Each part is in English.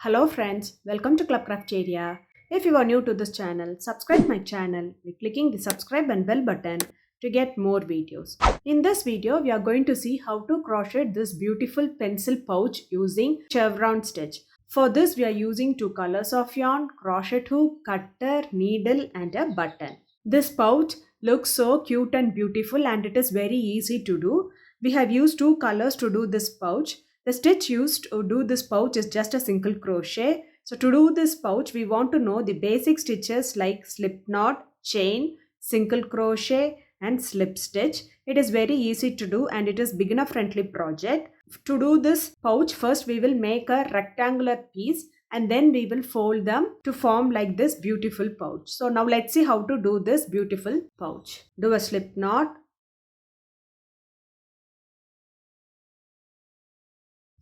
Hello friends, welcome to Club Crafteria. If you are new to this channel, subscribe my channel by clicking the subscribe and bell button to get more videos. In this video, we are going to see how to crochet this beautiful pencil pouch using chevron stitch. For this, we are using two colors of yarn, crochet hook, cutter, needle and a button. This pouch looks so cute and beautiful and it is very easy to do. We have used two colors to do this pouch. The stitch used to do this pouch is just a single crochet. So to do this pouch, we want to know the basic stitches like slip knot, chain, single crochet and slip stitch. It is very easy to do and it is beginner friendly project. To do this pouch, first we will make a rectangular piece and then we will fold them to form like this beautiful pouch. So now let's see how to do this beautiful pouch. Do a slip knot.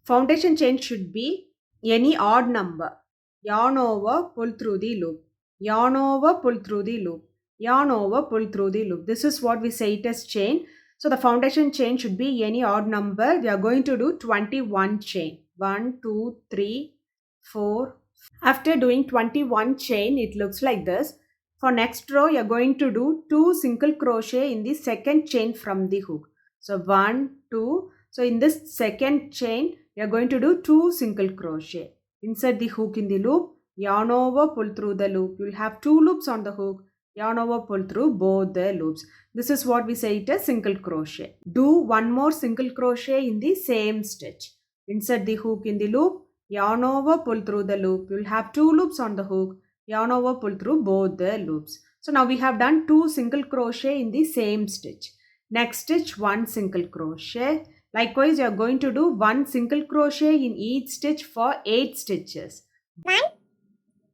Foundation chain should be any odd number. Yarn over, pull through the loop. Yarn over, pull through the loop. Yarn over, pull through the loop. This is what we say it as chain. So the foundation chain should be any odd number. We are going to do 21 chain. 1, 2, 3, 4. After doing 21 chain, it looks like this. For next row, you are going to do 2 single crochet in the second chain from the hook. So 1, 2. So in this second chain, we are going to do 2 single crochet. Insert the hook in the loop, yarn over, pull through the loop. You will have 2 loops on the hook, yarn over, pull through both the loops. This is what we say it as single crochet. Do one more single crochet in the same stitch. Insert the hook in the loop, yarn over, pull through the loop. You will have 2 loops on the hook, yarn over, pull through both the loops. So now we have done 2 single crochet in the same stitch. Next stitch, 1 single crochet. Likewise, you are going to do 1 single crochet in each stitch for 8 stitches. 1,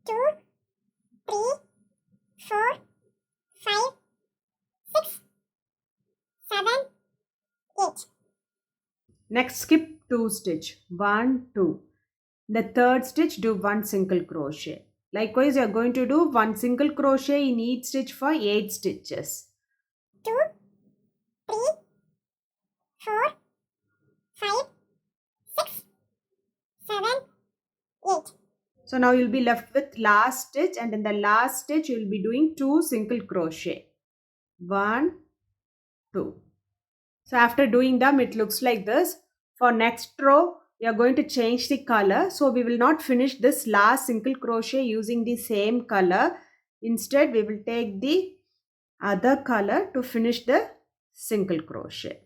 2, 3, 4, 5, 6, 7, 8. Next, skip 2 stitch. 1, 2. The third stitch, do 1 single crochet. Likewise, you are going to do 1 single crochet in each stitch for 8 stitches. 2, 3, 4, 5, 6, 7, 8. So now you will be left with last stitch and in the last stitch you will be doing 2 single crochet. 1, 2. So after doing them it looks like this. For next row we are going to change the color. So we will not finish this last single crochet using the same color. Instead we will take the other color to finish the single crochet.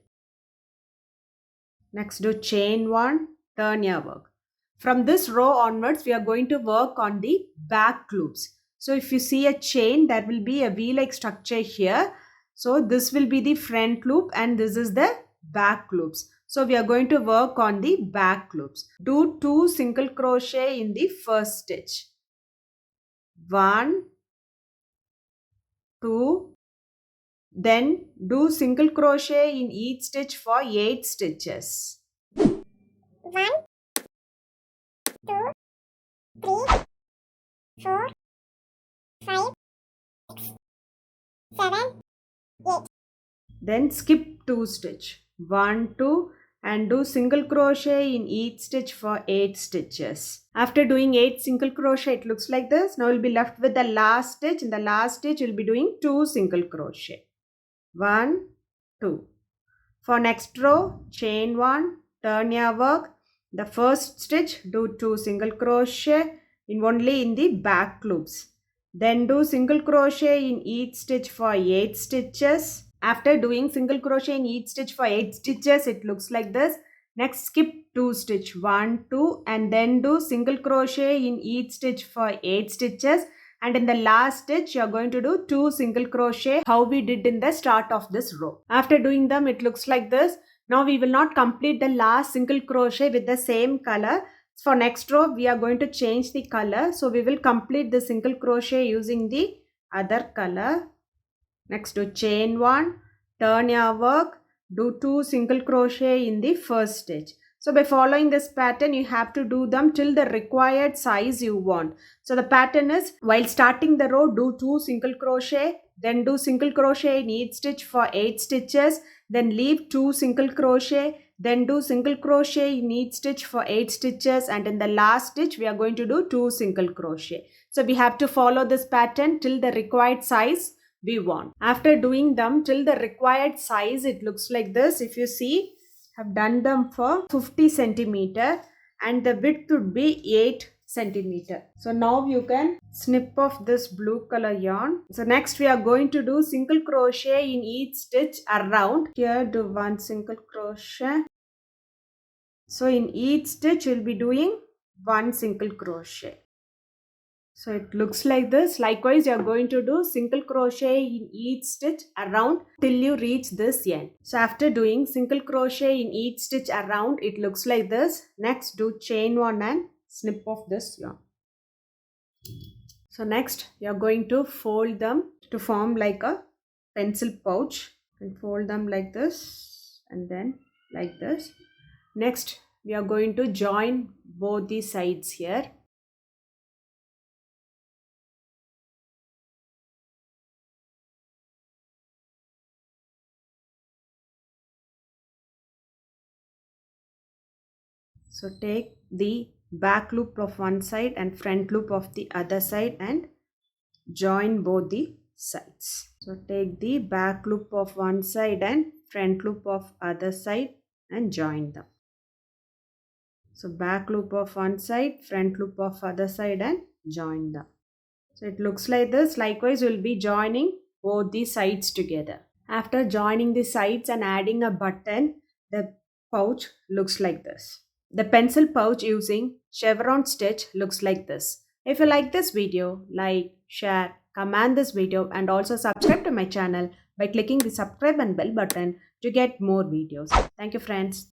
Next do chain 1, turn your work. From this row onwards, we are going to work on the back loops. So if you see a chain, there will be a V-like structure here. So this will be the front loop and this is the back loops. So we are going to work on the back loops. Do 2 single crochet in the first stitch. 1, 2. Then do single crochet in each stitch for 8 stitches. 1, 2, 3, 4, 5, 6, 7, 8. Then skip 2 stitch. 1, 2 and do single crochet in each stitch for 8 stitches. After doing 8 single crochet, it looks like this. Now you'll be left with the last stitch. In the last stitch, you'll be doing 2 single crochet. 1, 2. For next row, chain 1, turn your work. The first stitch, do 2 single crochet only in the back loops. Then do single crochet in each stitch for 8 stitches. After doing single crochet in each stitch for 8 stitches, it looks like this. Next, skip 2 stitch, 1, 2 and then do single crochet in each stitch for 8 stitches. And in the last stitch, you are going to do 2 single crochet how we did in the start of this row. After doing them, it looks like this. Now we will not complete the last single crochet with the same color. For next row, we are going to change the color. So we will complete the single crochet using the other color. Next do chain 1, turn your work, do 2 single crochet in the first stitch. So by following this pattern, you have to do them till the required size you want. So the pattern is, while starting the row, do 2 single crochet, then do single crochet in each stitch for 8 stitches, then leave 2 single crochet, then do single crochet in each stitch for 8 stitches, and in the last stitch we are going to do 2 single crochet. So we have to follow this pattern till the required size we want. After doing them till the required size, it looks like this. If you see, I've done them for 50 centimeter and the width would be 8 centimeter. So now you can snip off this blue color yarn. So next we are going to do single crochet in each stitch around. Here do 1 single crochet. So in each stitch we'll be doing 1 single crochet. So it looks like this. Likewise, you are going to do single crochet in each stitch around till you reach this end. So after doing single crochet in each stitch around, it looks like this. Next, do chain 1 and snip off this yarn. So next, you are going to fold them to form like a pencil pouch, and fold them like this and then like this. Next, we are going to join both the sides here. So take the back loop of one side and front loop of the other side and join both the sides. So take the back loop of one side and front loop of other side and join them. So back loop of one side, front loop of other side and join them. So it looks like this. Likewise, we'll be joining both the sides together. After joining the sides and adding a button, the pouch looks like this. The pencil pouch using chevron stitch looks like this. If you like this video, like, share, comment this video and also subscribe to my channel by clicking the subscribe and bell button to get more videos. Thank you friends.